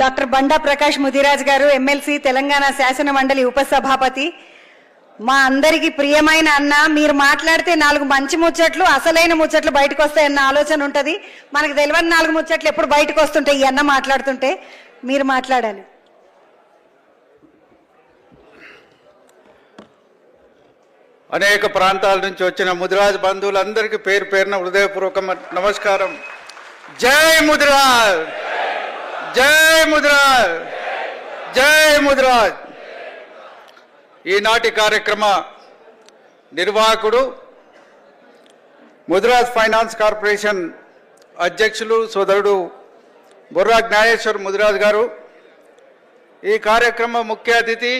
Doctor బండా ప్రకాష్ ముదిరాజ్ గారు MLC Telangana శాసన మండలి ఉపసభాపతి మా అందరికి ప్రియమైన అన్న మీరు మాట్లాడితే 4 మంచి ముచ్చట్లు అసలైన ముచ్చట్లు బయటకు వస్తాయన్న ఆలోచన ఉంటది మనకు తెలియని 4 ముచ్చట్లు ఎప్పుడు బయటకు వస్తుంటాయి ఈ అన్న మాట్లాడుతుంటే మీరు మాట్లాడాలి అనేక ప్రాంతాల నుంచి వచ్చిన ముదిరాజ్ బంధువులందరికీ పేరు పేరున హృదయపూర్వక నమస్కారం జై ముదిరాజ్ జై ముదిరాజ్ జై ముదిరాజ్ ఈనాటి కార్యక్రమ నిర్వాహకుడు ముదిరాజ్ ఫైనాన్స్ కార్పొరేషన్ అధ్యక్షులు సోదరుడు బుర్రా జ్ఞానేశ్వర్ ముదిరాజ్ గారు ఈ కార్యక్రమ ముఖ్య అతిథి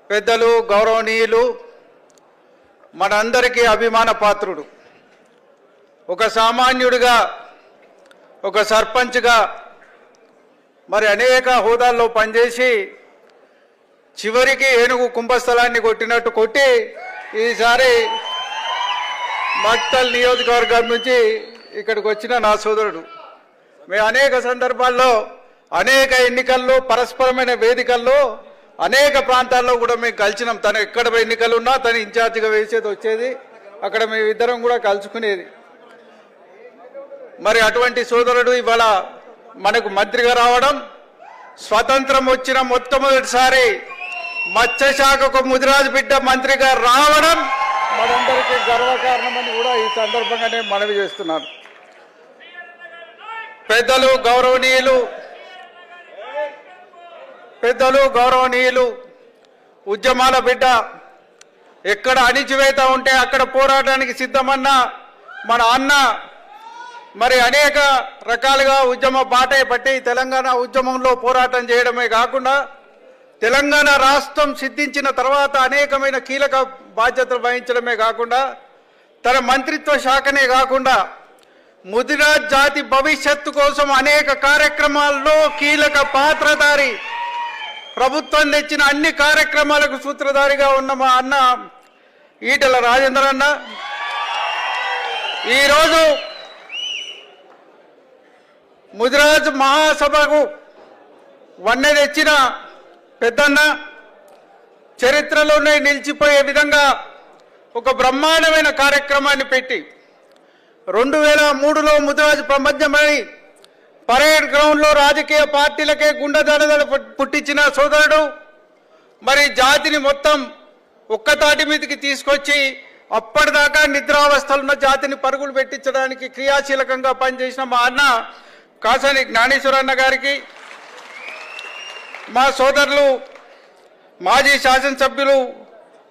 పెద్దలు గౌరవనీయులు మనందరికీ అభిమాన పాత్రుడు ఒక సామాన్యుడిగా ఒక సర్పంచ్గా మరి అనేక హోదాల్లో పనిచేసి చివరికి ఏనుగు కుంభస్థలాన్ని కొట్టినట్టు కొట్టి ఈసారి మక్తల్ నియోజకవర్గం నుంచి ఇక్కడికి వచ్చిన నా సోదరుడు మేము అనేక సందర్భాల్లో అనేక ఎన్నికల్లో పరస్పరమైన వేదికల్లో అనేక ప్రాంతాల్లో కూడా మేము కలిసినాం తను ఎక్కడ ఎన్నికలు ఉన్నా తను ఇన్ఛార్జిగా వేసేది వచ్చేది అక్కడ మేమిద్దరం కూడా కలుసుకునేది మరి అటువంటి సోదరుడు ఇవాళ మనకు మంత్రిగా రావడం స్వతంత్రం వచ్చిన మొట్టమొదటిసారి మత్స్యశాఖకు ముదిరాజ్ బిడ్డ మంత్రిగా రావడం మనందరికీ గర్వకారణమని కూడా ఈ సందర్భంగా నేను మనవి చేస్తున్నాను పెద్దలు గౌరవనీయులు ఉద్యమాల బిడ్డ ఎక్కడ అణిచివేత ఉంటే అక్కడ పోరాటానికి సిద్ధమన్న మన అన్న మరి అనేక రకాలుగా ఉద్యమ బాటే పట్టి తెలంగాణ ఉద్యమంలో పోరాటం చేయడమే కాకుండా తెలంగాణ రాష్ట్రం సిద్ధించిన తర్వాత అనేకమైన కీలక బాధ్యతలు వహించడమే కాకుండా తన మంత్రిత్వ శాఖనే కాకుండా ముదిరాజ్ జాతి భవిష్యత్తు కోసం అనేక కార్యక్రమాల్లో కీలక పాత్రధారి ప్రభుత్వం తెచ్చిన అన్ని కార్యక్రమాలకు సూత్రధారిగా ఉన్న మా అన్న ఈటెల రాజేందర్ అన్న ఈరోజు ముదిరాజ్ మహాసభకు వన్నె తెచ్చిన పెద్దన్న చరిత్రలోనే నిలిచిపోయే విధంగా ఒక బ్రహ్మాండమైన కార్యక్రమాన్ని పెట్టి 2003లో ముదిరాజ్ ప్రపంచమని పరేడ్ గ్రౌండ్లో రాజకీయ పార్టీలకే గుండెదడదలు పుట్టించిన సోదరుడు మరి జాతిని మొత్తం ఒక్కతాటి మీదకి తీసుకొచ్చి అప్పటిదాకా నిద్రావస్థలున్న జాతిని పరుగులు పెట్టించడానికి క్రియాశీలకంగా పనిచేసిన మా అన్న కాసాని జ్ఞానేశ్వర అన్న గారికి మా సోదరులు మాజీ శాసనసభ్యులు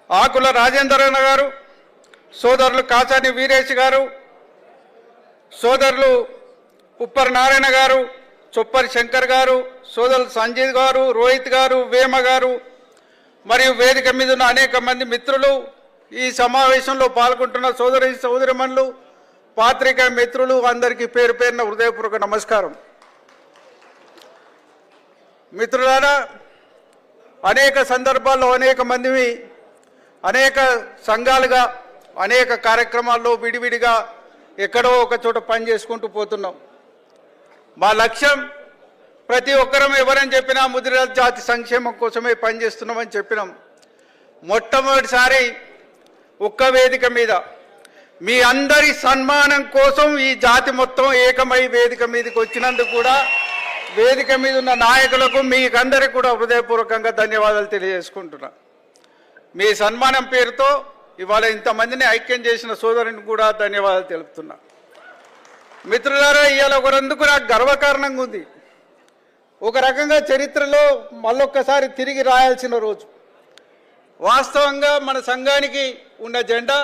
ఆకుల రాజేందర్ అన్న గారు సోదరులు కాసాని వీరేష్ గారు సోదరులు ఉప్పర్ నారాయణ గారు చొప్పరి శంకర్ గారు సోదరులు సంజయ్ గారు రోహిత్ గారు వేమ గారు మరియు వేదిక మీద ఉన్న అనేక మంది మిత్రులు ఈ సమావేశంలో పాల్గొంటున్న సోదరిమణులు పాత్రికా మిత్రులు అందరికీ పేరు పేరున హృదయపూర్వక నమస్కారం మిత్రులారా అనేక సందర్భాల్లో అనేక మందిని అనేక సంఘాలుగా అనేక కార్యక్రమాల్లో విడివిడిగా ఎక్కడో ఒక చోట పని చేసుకుంటూ పోతున్నాం మా లక్ష్యం ప్రతి ఒక్కరం ఎవరని చెప్పినా ముదిరాజ్ జాతి సంక్షేమం కోసమే పనిచేస్తున్నామని చెప్పినాం మొట్టమొదటిసారి ఒక్క వేదిక మీద మీ అందరి సన్మానం కోసం ఈ జాతి మొత్తం ఏకమై వేదిక మీదకి వచ్చినందుకు కూడా వేదిక మీద ఉన్న నాయకులకు మీకందరికీ కూడా హృదయపూర్వకంగా ధన్యవాదాలు తెలియజేసుకుంటున్నా మీ సన్మానం పేరుతో ఇవాళ ఇంతమందిని ఐక్యం చేసిన సోదరుని కూడా ధన్యవాదాలు తెలుపుతున్నా మిత్రులారా ఇవాళ ఒకరందుకు నాకు గర్వకారణంగా ఉంది ఒక రకంగా చరిత్రలో మళ్ళొక్కసారి తిరిగి రాయాల్సిన రోజు వాస్తవంగా మన సంఘానికి ఉన్న జెండా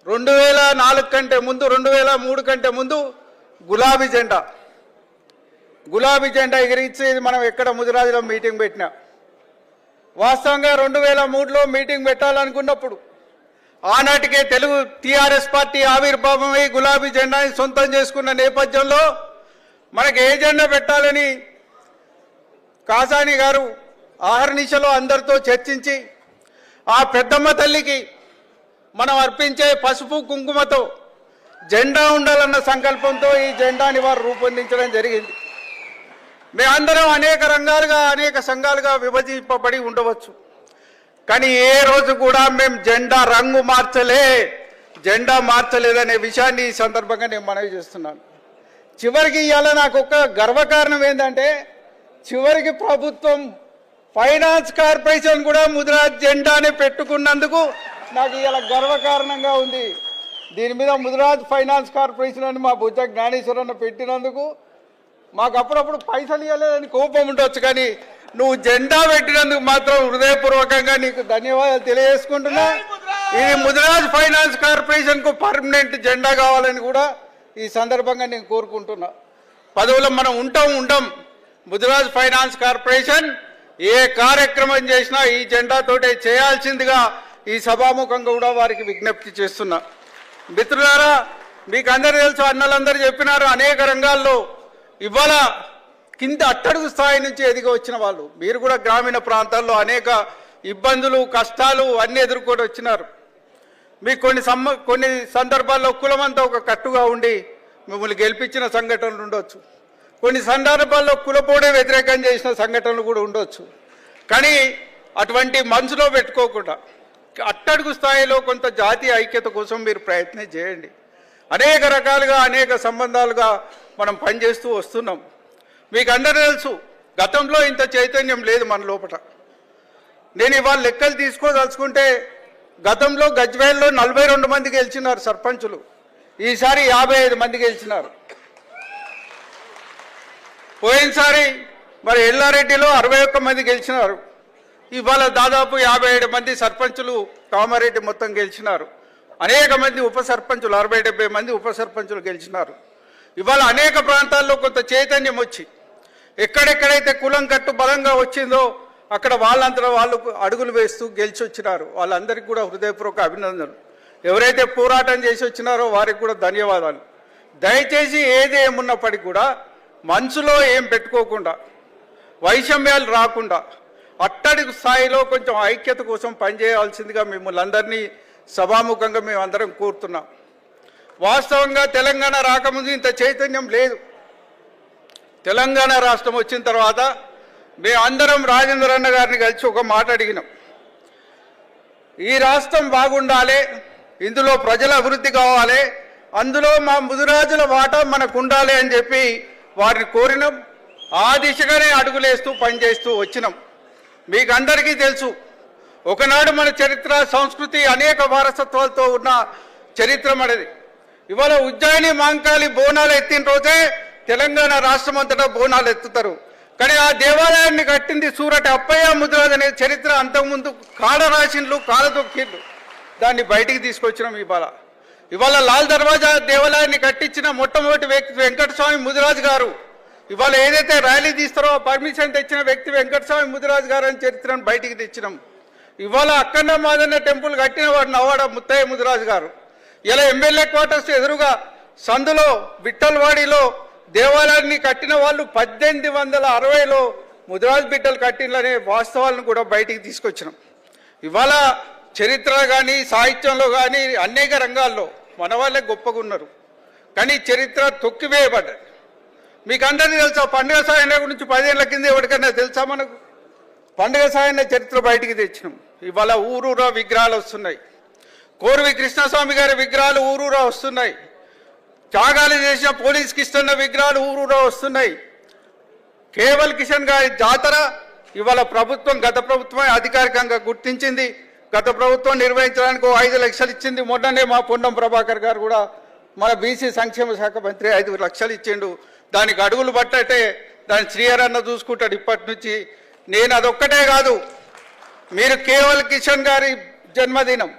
2004 కంటే ముందు 2003 కంటే ముందు గులాబీ జెండా ఎగిరించేది మనం ఎక్కడ ముదిరాజులో మీటింగ్ పెట్టినా వాస్తవంగా 2003లో మీటింగ్ పెట్టాలనుకున్నప్పుడు ఆనాటికే తెలుగు టీఆర్ఎస్ పార్టీ ఆవిర్భావమై గులాబీ జెండాని సొంతం చేసుకున్న నేపథ్యంలో మనకు ఏ జెండా పెట్టాలని కాసాని గారు ఆహర్నిశలో అందరితో చర్చించి ఆ పెద్దమ్మ తల్లికి మనం అర్పించే పసుపు కుంకుమతో జెండా ఉండాలన్న సంకల్పంతో ఈ జెండాని వారు రూపొందించడం జరిగింది. మేమందరం అనేక రంగాలుగా అనేక సంఘాలుగా విభజింపబడి ఉండవచ్చు, కానీ ఏ రోజు కూడా మేము జెండా రంగు జెండా మార్చలేదనే విషయాన్ని ఈ సందర్భంగా నేను మనవి చేస్తున్నాను. చివరికి ఇవాళ నాకు ఒక గర్వకారణం ఏంటంటే, చివరికి ప్రభుత్వం ఫైనాన్స్ కార్పొరేషన్ కూడా ముదిరాజ్ జెండాని పెట్టుకున్నందుకు నాకు ఇవాళ గర్వకారణంగా ఉంది. దీని మీద ముదిరాజ్ ఫైనాన్స్ కార్పొరేషన్ అని మా బుజ్జ జ్ఞానేశ్వరన్న పెట్టినందుకు మాకు అప్పుడప్పుడు పైసలు ఇవ్వలేదని కోపం ఉండొచ్చు, కానీ నువ్వు జెండా పెట్టినందుకు మాత్రం హృదయపూర్వకంగా నీకు ధన్యవాదాలు తెలియజేసుకుంటున్నా. ఇది ముదిరాజ్ ఫైనాన్స్ కార్పొరేషన్ కు పర్మనెంట్ జెండా కావాలని కూడా ఈ సందర్భంగా నేను కోరుకుంటున్నా. పదవులో మనం ఉండం ముదిరాజ్ ఫైనాన్స్ కార్పొరేషన్ ఏ కార్యక్రమం చేసినా ఈ జెండాతోటే చేయాల్సిందిగా ఈ సభాముఖంగా కూడా వారికి విజ్ఞప్తి చేస్తున్నా. మిత్రులారా, మీకు అందరూ తెలుసు, అన్నలందరూ చెప్పినారు, అనేక రంగాల్లో ఇవాళ కింద అట్టడుగు స్థాయి నుంచి ఎదిగి వచ్చిన వాళ్ళు. మీరు కూడా గ్రామీణ ప్రాంతాల్లో అనేక ఇబ్బందులు కష్టాలు అన్నీ ఎదుర్కొని వచ్చినారు. మీకు కొన్ని సందర్భాల్లో కులమంతా ఒక కట్టుగా ఉండి మిమ్మల్ని గెలిపించిన సంఘటనలు ఉండొచ్చు, కొన్ని సందర్భాల్లో కులపోడే వ్యతిరేకం చేసిన సంఘటనలు కూడా ఉండొచ్చు. కానీ అటువంటి మనసులో పెట్టుకోకుండా అట్టడుగు స్థాయిలో కొంత జాతీయ ఐక్యత కోసం మీరు ప్రయత్నం చేయండి. అనేక రకాలుగా అనేక సంబంధాలుగా మనం పనిచేస్తూ వస్తున్నాం. మీకు అందరూ తెలుసు, గతంలో ఇంత చైతన్యం లేదు మన లోపల. నేను ఇవాళ లెక్కలు తీసుకోదలుచుకుంటే, గతంలో గజ్వేల్లో 42 మంది గెలిచినారు సర్పంచులు, ఈసారి 55 మంది గెలిచినారు. పోయినసారి మరి ఎల్లారెడ్డిలో 61 మంది గెలిచినారు. ఇవాళ దాదాపు 57 మంది సర్పంచులు కామారెడ్డి మొత్తం గెలిచినారు. అనేక మంది ఉప సర్పంచులు 60-70 మంది ఉప సర్పంచులు గెలిచినారు. ఇవాళ అనేక ప్రాంతాల్లో కొంత చైతన్యం వచ్చి ఎక్కడెక్కడైతే కులం కట్టు బలంగా వచ్చిందో అక్కడ వాళ్ళంతటా వాళ్ళు అడుగులు వేస్తూ గెలిచి వచ్చినారు. వాళ్ళందరికీ కూడా హృదయపూర్వక అభినందనలు. ఎవరైతే పోరాటం చేసి వచ్చినారో వారికి కూడా ధన్యవాదాలు. దయచేసి ఏది ఏమున్నప్పటికీ కూడా మనసులో ఏం పెట్టుకోకుండా, వైషమ్యాలు రాకుండా అట్టడుగు స్థాయిలో కొంచెం ఐక్యత కోసం పనిచేయాల్సిందిగా మిమ్మల్ని అందరినీ సభాముఖంగా మేము అందరం కోరుతున్నాం. వాస్తవంగా తెలంగాణ రాకముందు ఇంత చైతన్యం లేదు. తెలంగాణ రాష్ట్రం వచ్చిన తర్వాత మేము అందరం రాజేంద్ర అన్న గారిని కలిసి ఒక మాట అడిగినాం. ఈ రాష్ట్రం బాగుండాలి, ఇందులో ప్రజల అభివృద్ధి కావాలి, అందులో మా ముదిరాజుల వాటా మనకు ఉండాలి అని చెప్పి వారిని కోరినాం. ఆ దిశగానే అడుగులేస్తూ పనిచేస్తూ వచ్చినాం. మీకు అందరికీ తెలుసు, ఒకనాడు మన చరిత్ర సంస్కృతి అనేక వారసత్వాలతో ఉన్న చరిత్ర మనది. ఇవాళ ఉజ్జయిని మాంకాళి బోనాలు ఎత్తిన రోజే తెలంగాణ రాష్ట్రం అంతటా బోనాలు ఎత్తుతారు. కానీ ఆ దేవాలయాన్ని కట్టింది సూరటి అప్పయ్య ముదిరాజ్ అనే చరిత్ర అంతకుముందు కాళరాశిన్లు కాలదొక్కిళ్ళు దాన్ని బయటికి తీసుకొచ్చినాం. ఇవాళ లాల్ దర్వాజా దేవాలయాన్ని కట్టించిన మొట్టమొదటి వ్యక్తి వెంకటస్వామి ముదిరాజ్ గారు. ఇవాళ ఏదైతే ర్యాలీ తీస్తారో పర్మిషన్ తెచ్చిన వ్యక్తి వెంకటస్వామి ముదిరాజ్ గారు అని చరిత్రను బయటికి తెచ్చినాం. ఇవాళ అక్కన్న మాదన్న టెంపుల్ కట్టిన వాడు నవ్వాడ ముత్తయ్య ముదిరాజ్ గారు. ఇలా ఎమ్మెల్యే క్వార్టర్స్ ఎదురుగా సందులో విఠల్వాడిలో దేవాలయాన్ని కట్టిన వాళ్ళు 1860లో ముదిరాజ్ బిడ్డలు కట్టిననే వాస్తవాలను కూడా బయటికి తీసుకొచ్చినాం. ఇవాళ చరిత్ర కానీ సాహిత్యంలో కానీ అనేక రంగాల్లో మన వాళ్ళే గొప్పగా ఉన్నారు, కానీ చరిత్ర తొక్కివేయబడ్డది. మీకు అందరికీ తెలుసా, పండుగ సాయన గురించి 10 ఏళ్ల కింద ఎవరికైనా తెలుసా? మనకు పండుగ సాయన చరిత్ర బయటికి తెచ్చినాం. ఇవాళ ఊరూరా విగ్రహాలు వస్తున్నాయి. కోరువి కృష్ణస్వామి గారి విగ్రహాలు ఊరూరా వస్తున్నాయి. త్యాగాలు చేసిన పోలీస్ కిషన్ విగ్రహాలు ఊరూరా వస్తున్నాయి. కేవల్ కిషన్ గారి జాతర ఇవాళ ప్రభుత్వం, గత ప్రభుత్వం అధికారికంగా గుర్తించింది. గత ప్రభుత్వం నిర్వహించడానికి 5 లక్షలు ఇచ్చింది. మొన్ననే మా పొన్నం ప్రభాకర్ గారు కూడా మన బీసీ సంక్షేమ శాఖ మంత్రి 5 లక్షలు ఇచ్చిండు. దానికి అడుగులు పట్టటే దాని శ్రీహరన్న చూసుకుంటాడు ఇప్పటి నుంచి. నేను అదొక్కటే కాదు, మీరు కేవల్ కిషన్ గారి జన్మదినం,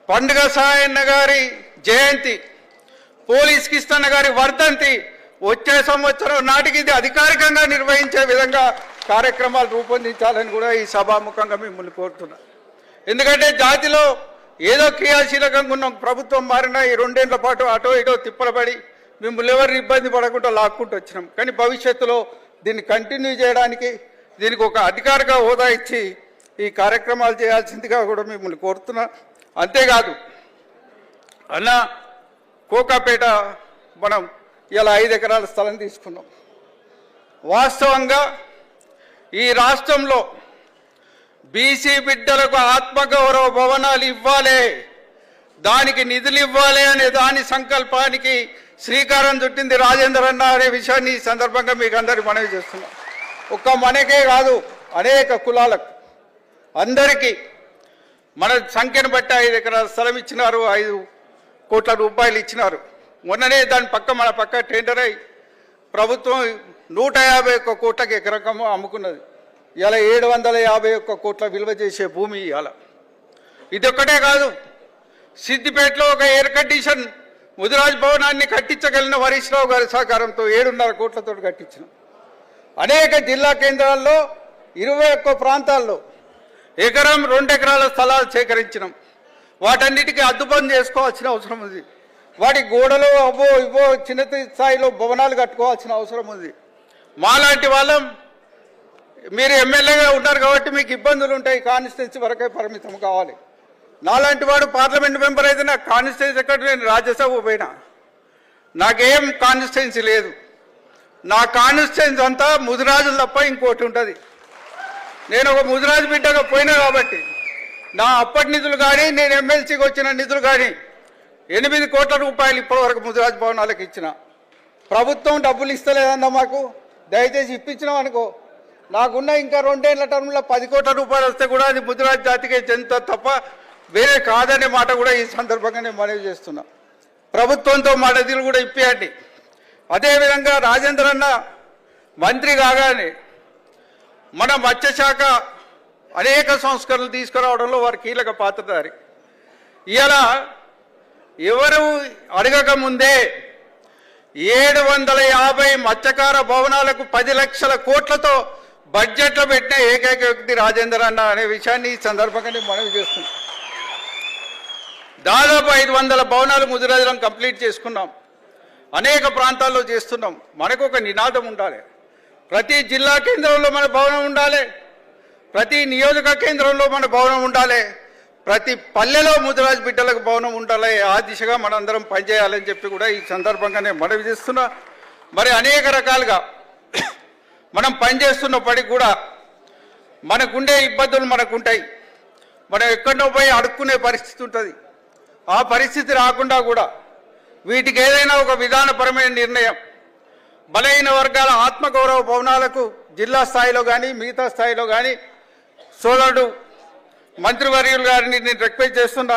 పండుగ సాయన్న గారి జయంతి, పోలీస్ కిష్టన్న గారి వర్ధంతి వచ్చే సంవత్సరం నాటికి ఇది అధికారికంగా నిర్వహించే విధంగా కార్యక్రమాలు రూపొందించాలని కూడా ఈ సభాముఖంగా మిమ్మల్ని కోరుతున్నా. ఎందుకంటే జాతిలో ఏదో క్రియాశీలకంగా ఉన్న ప్రభుత్వం మారినా ఈ 2 ఏళ్ల పాటు అటో ఇటో తిప్పలబడి మిమ్మల్ని ఎవరిని ఇబ్బంది పడకుండా లాక్కుంటూ వచ్చినాం. కానీ భవిష్యత్తులో దీన్ని కంటిన్యూ చేయడానికి దీనికి ఒక అధికారిక హోదా ఇచ్చి ఈ కార్యక్రమాలు చేయాల్సిందిగా కూడా మిమ్మల్ని కోరుతున్నా. అంతేకాదు అన్న, కోకాపేట మనం ఇలా 5 ఎకరాల స్థలం తీసుకున్నాం. వాస్తవంగా ఈ రాష్ట్రంలో బీసీ బిడ్డలకు ఆత్మగౌరవ భవనాలు ఇవ్వాలి, దానికి నిధులు ఇవ్వాలి అనే దాని సంకల్పానికి శ్రీకారం చుట్టింది రాజేందర్ అన్న అనే విషయాన్ని ఈ సందర్భంగా మీకు అందరికి మనవి చేస్తున్నాం. ఒక్క మనకే కాదు, అనేక కులాలకు అందరికీ మన సంఖ్యను బట్టి 5 ఎకరాల స్థలం ఇచ్చినారు, 5 కోట్ల రూపాయలు ఇచ్చినారు. మొన్ననే దాని మన పక్క టెండర్ అయి ప్రభుత్వం 151 కోట్లకి ఎకరకము అమ్ముకున్నది. ఇలా 751 కోట్ల విలువ చేసే భూమి ఇవాళ. ఇది ఒక్కటే కాదు, సిద్దిపేటలో ఒక ఎయిర్ కండిషన్ ముదిరాజ్ భవనాన్ని కట్టించగలిగిన హరీష్ రావు గారి సహకారంతో 7.5 కోట్లతో కట్టించినాం. అనేక జిల్లా కేంద్రాల్లో 21 ప్రాంతాల్లో 1-2 ఎకరాల స్థలాలు సేకరించినాం. వాటన్నిటికీ అద్దుపని చేసుకోవాల్సిన అవసరం ఉంది. వాటి గోడలు అవో ఇవో చిన్న స్థాయిలో భవనాలు కట్టుకోవాల్సిన అవసరం ఉంది. మాలాంటి వాళ్ళం, మీరు ఎమ్మెల్యేగా ఉంటారు కాబట్టి మీకు ఇబ్బందులు ఉంటాయి, కాన్స్టిట్యున్సీ వరకే పరిమితం కావాలి. నాలాంటి వాడు పార్లమెంట్ మెంబర్ అయితే నాకు కాన్స్టిట్యున్సీ ఎక్కడ, నేను రాజ్యసభ పోయినా నాకేం కాన్స్టిట్యున్సీ లేదు. నా కాన్స్టిట్యున్సీ అంతా ముదిరాజులు తప్ప ఇంకోటి ఉంటుంది. నేను ఒక ముదిరాజు బిడ్డగా పోయినా కాబట్టి నా అప్పటి నిధులు కానీ, నేను ఎమ్మెల్సీకి వచ్చిన నిధులు కానీ 8 కోట్ల రూపాయలు ఇప్పటివరకు ముదిరాజు భవనాలకు ఇచ్చిన. ప్రభుత్వం డబ్బులు ఇస్తలేదన్నా మాకు, దయచేసి ఇప్పించినాం అనుకో, నాకున్న ఇంకా 2 ఏళ్ల టర్మ్లో 10 కోట్ల రూపాయలు వస్తే కూడా అది ముదిరాజు జాతికే చెందుతా తప్ప వేరే కాదనే మాట కూడా ఈ సందర్భంగా నేను మనవి చేస్తున్నా. ప్రభుత్వంతో మా నిధులు కూడా ఇప్పియండి. అదేవిధంగా రాజేంద్ర అన్న మంత్రి కాగానే మన మత్స్యశాఖ అనేక సంస్కరణలు తీసుకురావడంలో వారు కీలక పాత్రధారి. ఇలా ఎవరు అడగక ముందే 750 మత్స్యకార భవనాలకు 10 లక్షల కోట్లతో బడ్జెట్లో పెట్టిన ఏకైక వ్యక్తి రాజేందర్ అన్న అనే విషయాన్ని ఈ సందర్భంగా నేను మనవి చేస్తున్నాను. దాదాపు 500 భవనాలు ముదిరాజులను కంప్లీట్ చేసుకున్నాం. అనేక ప్రాంతాల్లో చేస్తున్నాం. మనకు ఒక నినాదం ఉండాలి. ప్రతి జిల్లా కేంద్రంలో మన భవనం ఉండాలి, ప్రతి నియోజక కేంద్రంలో మన భవనం ఉండాలి, ప్రతి పల్లెలో ముదిరాజు బిడ్డలకు భవనం ఉండాలి. ఆ దిశగా మనందరం పనిచేయాలని చెప్పి కూడా ఈ సందర్భంగా నేను మనవి చేస్తున్నా. మరి అనేక రకాలుగా మనం పనిచేస్తున్నప్పటికీ కూడా మనకుండే ఇబ్బందులు మనకుంటాయి. మనం ఎక్కడో పోయి అడుక్కునే పరిస్థితి ఉంటుంది. ఆ పరిస్థితి రాకుండా కూడా వీటికి ఏదైనా ఒక విధానపరమైన నిర్ణయం, బలహీన వర్గాల ఆత్మగౌరవ భవనాలకు జిల్లా స్థాయిలో కానీ మిగతా స్థాయిలో కానీ సోదరుడు మంత్రివర్యులు గారిని నేను రిక్వెస్ట్ చేస్తున్నా,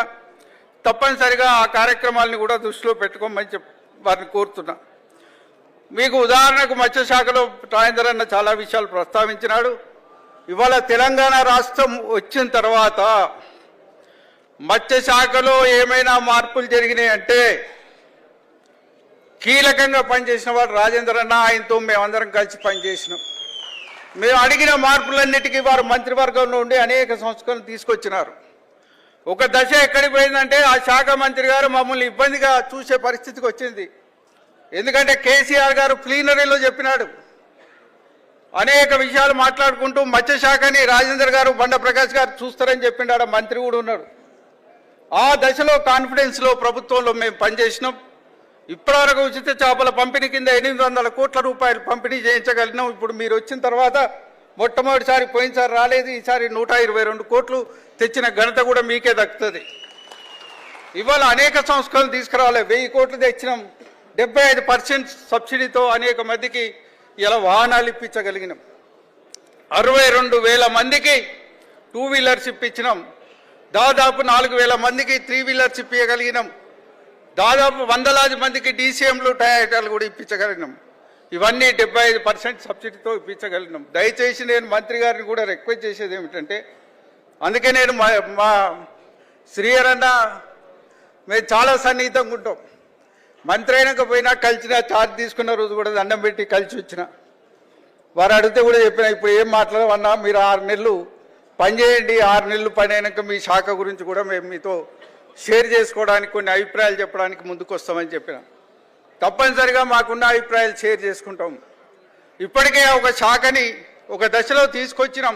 తప్పనిసరిగా ఆ కార్యక్రమాలను కూడా దృష్టిలో పెట్టుకోమని వారిని కోరుతున్నా. మీకు ఉదాహరణకు మత్స్యశాఖలో రాజేందర్ అన్న చాలా విషయాలు ప్రస్తావించినాడు. ఇవాళ తెలంగాణ రాష్ట్రం వచ్చిన తర్వాత మత్స్యశాఖలో ఏమైనా మార్పులు జరిగినాయి అంటే కీలకంగా పనిచేసిన వాడు రాజేందర్ అన్న. ఆయనతో మేమందరం కలిసి పనిచేసినాం. మేము అడిగిన మార్పులన్నిటికీ వారు మంత్రివర్గంలో ఉండి అనేక సంస్కరణలు తీసుకొచ్చినారు. ఒక దశ ఎక్కడికి పోయిందంటే ఆ శాఖ మంత్రి గారు మమ్మల్ని ఇబ్బందిగా చూసే పరిస్థితికి వచ్చింది. ఎందుకంటే కేసీఆర్ గారు ప్లీనరీలో చెప్పినాడు, అనేక విషయాలు మాట్లాడుకుంటూ మత్స్యశాఖని రాజేందర్ గారు బండ ప్రకాష్ గారు చూస్తారని చెప్పిండాడు. మంత్రి కూడా ఉన్నాడు. ఆ దశలో కాన్ఫిడెన్స్లో ప్రభుత్వంలో మేము పనిచేసినాం. ఇప్పటివరకు ఉచిత చేపల పంపిణీ కింద 800 కోట్ల రూపాయలు పంపిణీ చేయించగలిగినాం. ఇప్పుడు మీరు వచ్చిన తర్వాత మొట్టమొదటిసారి పోయినసారి రాలేదు, ఈసారి 122 కోట్లు తెచ్చిన ఘనత కూడా మీకే దక్కుతుంది. ఇవాళ అనేక సంస్కరణలు తీసుకురావాలి. 1000 కోట్లు తెచ్చినాం. 75% సబ్సిడీతో అనేక మందికి ఇలా వాహనాలు ఇప్పించగలిగినాం. 62,000 మందికి 2 వీలర్స్ ఇప్పించినాం. దాదాపు 4,000 మందికి 3 వీలర్స్ ఇప్పించగలిగినాం. దాదాపు 100 మందికి డీసీఎంలు టయాటాలు కూడా ఇప్పించగలిగినాం. ఇవన్నీ 75% సబ్సిడీతో ఇప్పించగలిగినాం. దయచేసి నేను మంత్రి గారిని కూడా రిక్వెస్ట్ చేసేది ఏమిటంటే, అందుకే నేను మా శ్రీహరన్న మేము చాలా సన్నిహితంగా ఉంటాం. మంత్రి అయినాక పోయినా కలిసిన, ఛార్జ్ తీసుకున్న రోజు కూడా దండం పెట్టి కలిసి వచ్చిన. వారు అడిగితే కూడా చెప్పిన, ఇప్పుడు ఏం మాట్లాడమన్నా, మీరు 6 నెలలు పని చేయండి, 6 నెలలు పని అయినాక మీ శాఖ గురించి కూడా మేము మీతో షేర్ చేసుకోవడానికి, కొన్ని అభిప్రాయాలు చెప్పడానికి ముందుకు వస్తామని చెప్పిన. తప్పనిసరిగా మాకున్న అభిప్రాయాలు షేర్ చేసుకుంటాం. ఇప్పటికే ఒక శాఖని ఒక దశలో తీసుకొచ్చినాం.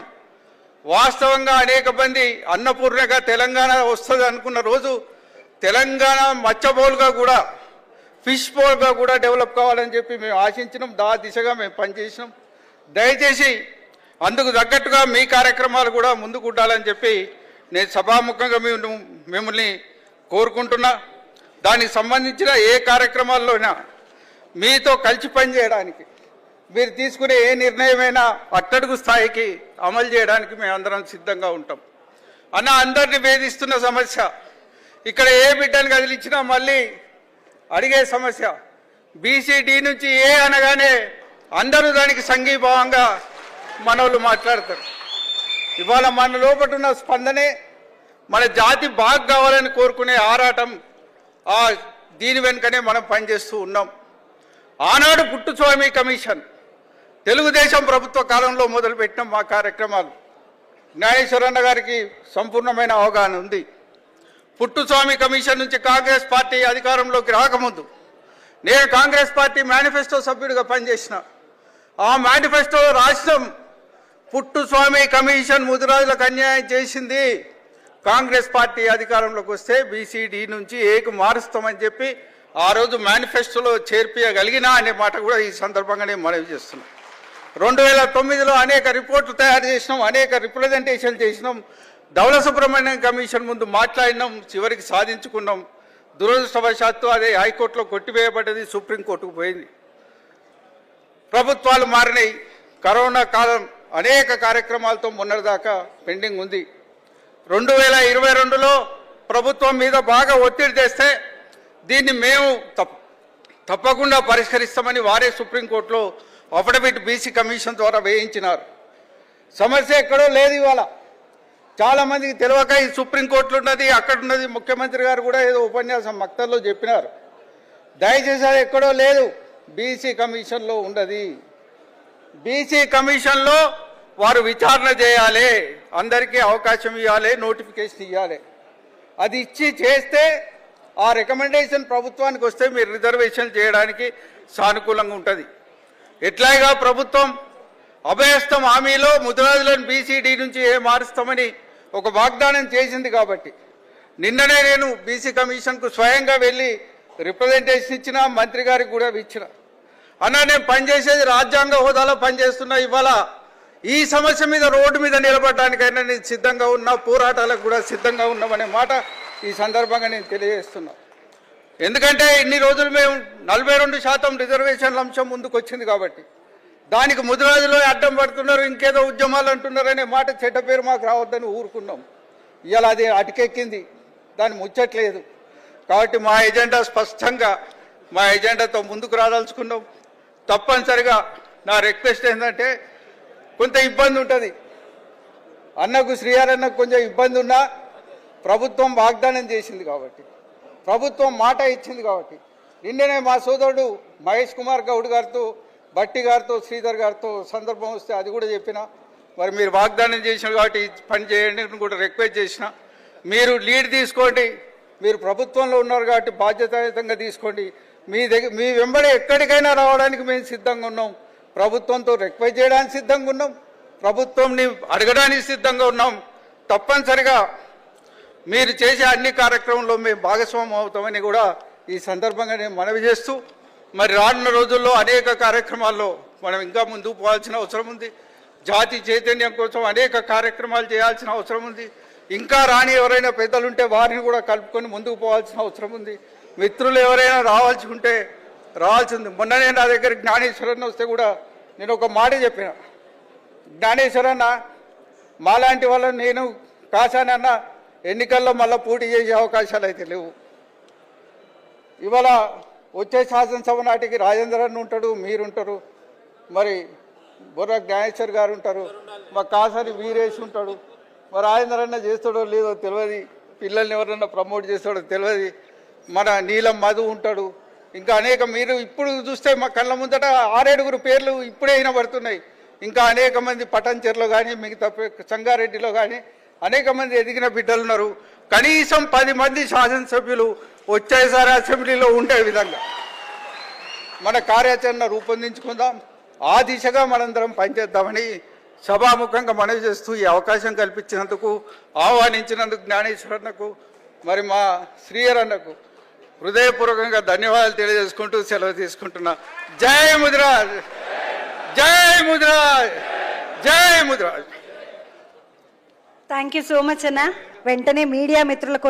వాస్తవంగా అనేక మంది అన్నపూర్ణగా తెలంగాణ వస్తుంది అనుకున్న రోజు తెలంగాణ మత్స్యబౌల్గా కూడా, ఫిష్ బౌల్గా కూడా డెవలప్ కావాలని చెప్పి మేము ఆశించినాం. దిశగా మేము పనిచేసినాం. దయచేసి అందుకు తగ్గట్టుగా మీ కార్యక్రమాలు కూడా ముందుకు ఉండాలని చెప్పి నేను సభాముఖంగా మిమ్మల్ని కోరుకుంటున్నా. దానికి సంబంధించిన ఏ కార్యక్రమాల్లోనైనా మీతో కలిసి పనిచేయడానికి, మీరు తీసుకునే ఏ నిర్ణయమైనా అట్టడుగు స్థాయికి అమలు చేయడానికి మేమందరం సిద్ధంగా ఉంటాం. అన్న, అందరిని వేధిస్తున్న సమస్య, ఇక్కడ ఏ బిడ్డను కదిలించినా మళ్ళీ అడిగే సమస్య. బీసీడీ నుంచి ఏ అనగానే అందరూ దానికి సంఘీభావంగా మనోళ్ళు మాట్లాడతారు. ఇవాళ మన లోపల ఉన్న స్పందనే మన జాతి బాగా కావాలని కోరుకునే ఆరాటం. దీని వెనుకనే మనం పనిచేస్తూ ఉన్నాం. ఆనాడు పుట్టుస్వామి కమిషన్ తెలుగుదేశం ప్రభుత్వ కాలంలో మొదలుపెట్టిన మా కార్యక్రమాలు జ్ఞానేశ్వరన్న గారికి సంపూర్ణమైన అవగాహన ఉంది. పుట్టుస్వామి కమిషన్ నుంచి కాంగ్రెస్ పార్టీ అధికారంలోకి రాకముందు నేను కాంగ్రెస్ పార్టీ మేనిఫెస్టో సభ్యుడిగా పనిచేసిన. ఆ మేనిఫెస్టోలో రాష్ట్రం పుట్టుస్వామి కమిషన్ ముదిరాజులకు అన్యాయం చేసింది, కాంగ్రెస్ పార్టీ అధికారంలోకి వస్తే బీసీడీ నుంచి ఏకు మారుస్తామని చెప్పి ఆ రోజు మేనిఫెస్టోలో చేర్పియగలిగినా అనే మాట కూడా ఈ సందర్భంగా నేను మనవి చేస్తున్నాం. 2009లో అనేక రిపోర్ట్లు తయారు చేసినాం, అనేక రిప్రజెంటేషన్ చేసినాం, ధవళ సుబ్రహ్మణ్యం కమిషన్ ముందు మాట్లాడినాం, చివరికి సాధించుకున్నాం. దురదృష్టవశాత్తు అదే హైకోర్టులో కొట్టివేయబడ్డది, సుప్రీంకోర్టుకు పోయింది. ప్రభుత్వాలు మారినాయి. కరోనా కాలం అనేక కార్యక్రమాలతో మొన్నటిదాకా పెండింగ్ ఉంది. 2022లో ప్రభుత్వం మీద బాగా ఒత్తిడి తెస్తే దీన్ని మేము తప్పకుండా పరిష్కరిస్తామని వారే సుప్రీంకోర్టులో అఫిడవిట్ బీసీ కమిషన్ ద్వారా వేయించినారు. సమస్య ఎక్కడో లేదు. ఇవాళ చాలామందికి తెలియక ఈ సుప్రీంకోర్టులో ఉన్నది, అక్కడ ఉన్నది. ముఖ్యమంత్రి గారు కూడా ఏదో ఉపన్యాసం మక్తల్లో చెప్పినారు. దయచేసి అది ఎక్కడో లేదు, బీసీ కమిషన్లో ఉండదు. బీసీ కమిషన్లో వారు విచారణ చేయాలి, అందరికీ అవకాశం ఇవ్వాలి, నోటిఫికేషన్ ఇవ్వాలి. అది ఇచ్చి చేస్తే ఆ రికమెండేషన్ ప్రభుత్వానికి వస్తే మీరు రిజర్వేషన్ చేయడానికి సానుకూలంగా ఉంటుంది. ఎట్లాగా ప్రభుత్వం అభయస్థం హామీలో ముదిరాజులను బీసీడీ నుంచి మారుస్తామని ఒక వాగ్దానం చేసింది. కాబట్టి నిన్ననే నేను బీసీ కమిషన్కు స్వయంగా వెళ్ళి రిప్రజెంటేషన్ ఇచ్చిన, మంత్రి గారికి కూడా ఇచ్చిన. అన్న, నేను పనిచేసేది రాజ్యాంగ హోదాలో పనిచేస్తున్నా. ఇవాళ ఈ సమస్య మీద రోడ్డు మీద నిలబడడానికైనా నేను సిద్ధంగా ఉన్నా, పోరాటాలకు కూడా సిద్ధంగా ఉన్నామనే మాట ఈ సందర్భంగా నేను తెలియజేస్తున్నా. ఎందుకంటే ఇన్ని రోజులు మేము 42% రిజర్వేషన్ల అంశం ముందుకు వచ్చింది కాబట్టి దానికి ముదిరాజులో అడ్డం పడుతున్నారు, ఇంకేదో ఉద్యమాలు అంటున్నారనే మాట చెడ్డ పేరు మాకు రావద్దని ఊరుకున్నాం. ఇవాళ అది అటుకెక్కింది, దాన్ని ముచ్చట్లేదు. కాబట్టి మా ఎజెండా స్పష్టంగా మా ఎజెండాతో ముందుకు రాదలుచుకున్నాం. తప్పనిసరిగా నా రిక్వెస్ట్ ఏంటంటే, కొంత ఇబ్బంది ఉంటుంది అన్నకు, శ్రీహరన్నకు కొంచెం ఇబ్బంది ఉన్నా ప్రభుత్వం వాగ్దానం చేసింది కాబట్టి, ప్రభుత్వం మాట ఇచ్చింది కాబట్టి. నిన్ననే మా సోదరుడు మహేష్ కుమార్ గౌడ్ గారితో, బట్టి గారితో, శ్రీధర్ గారితో సందర్భం వస్తే అది కూడా చెప్పిన. మరి మీరు వాగ్దానం చేసినారు కాబట్టి పని చేయండి కూడా రిక్వెస్ట్ చేసిన. మీరు లీడ్ తీసుకోండి, మీరు ప్రభుత్వంలో ఉన్నారు కాబట్టి బాధ్యతాయుతంగా తీసుకోండి. మీ వెంబడి ఎక్కడికైనా రావడానికి మేము సిద్ధంగా ఉన్నాం. ప్రభుత్వంతో రిక్వెస్ట్ చేయడానికి సిద్ధంగా ఉన్నాం, ప్రభుత్వంని అడగడానికి సిద్ధంగా ఉన్నాం. తప్పనిసరిగా మీరు చేసే అన్ని కార్యక్రమంలో మేము భాగస్వామ్యం అవుతామని కూడా ఈ సందర్భంగా నేను మనవి చేస్తూ, మరి రానున్న రోజుల్లో అనేక కార్యక్రమాల్లో మనం ఇంకా ముందుకు పోవాల్సిన అవసరం ఉంది. జాతి చైతన్యం కోసం అనేక కార్యక్రమాలు చేయాల్సిన అవసరం ఉంది. ఇంకా రాని ఎవరైనా పెద్దలు ఉంటే వారిని కూడా కలుపుకొని ముందుకు పోవాల్సిన అవసరం ఉంది. మిత్రులు ఎవరైనా రావాల్సి ఉంటే రావాల్సింది. మొన్ననే నా దగ్గర జ్ఞానేశ్వరన్న వస్తే కూడా నేను ఒక మాట చెప్పిన, జ్ఞానేశ్వరన్న మాలాంటి వాళ్ళని నేను కాశానన్న ఎన్నికల్లో మళ్ళీ పోటీ చేసే అవకాశాలు అయితే లేవు. ఇవాళ వచ్చే శాసనసభ నాటికి రాజేంద్ర అన్న ఉంటాడు, మీరుంటారు, మరి బుర్ర జ్ఞానేశ్వర్ గారు ఉంటారు, మా కాసాని వీరేష్ ఉంటాడు. మరి రాజేంద్ర అన్న చేస్తాడో లేదో తెలియదు, పిల్లల్ని ఎవరన్నా ప్రమోట్ చేస్తాడో తెలియదు, మన నీలం మధు ఉంటాడు, ఇంకా అనేక. మీరు ఇప్పుడు చూస్తే మా కళ్ళ ముందట 6-7 పేర్లు ఇప్పుడే వినబడుతున్నాయి. ఇంకా అనేక మంది పటంచెర్లో కానీ, మిగతా సంగారెడ్డిలో కానీ అనేక మంది ఎదిగిన బిడ్డలు ఉన్నారు. కనీసం 10 మంది శాసనసభ్యులు వచ్చేసారి అసెంబ్లీలో ఉండే విధంగా మన కార్యాచరణ రూపొందించుకుందాం. ఆ దిశగా మనందరం పనిచేద్దామని సభాముఖంగా మనవి చేస్తూ ఈ అవకాశం కల్పించినందుకు, ఆహ్వానించినందుకు జ్ఞానేశ్వరన్నకు, మరి మా శ్రీహరన్నకు హృదయపూర్వకంగా ధన్యవాదాలు తెలియజేసుకుంటూ సెలవు తీసుకుంటున్నా. జై ముదిరాజ్, జై ముదిరాజ్, జై Mudiraj. Thank you so much అన్న. వెంటనే మీడియా మిత్రులకు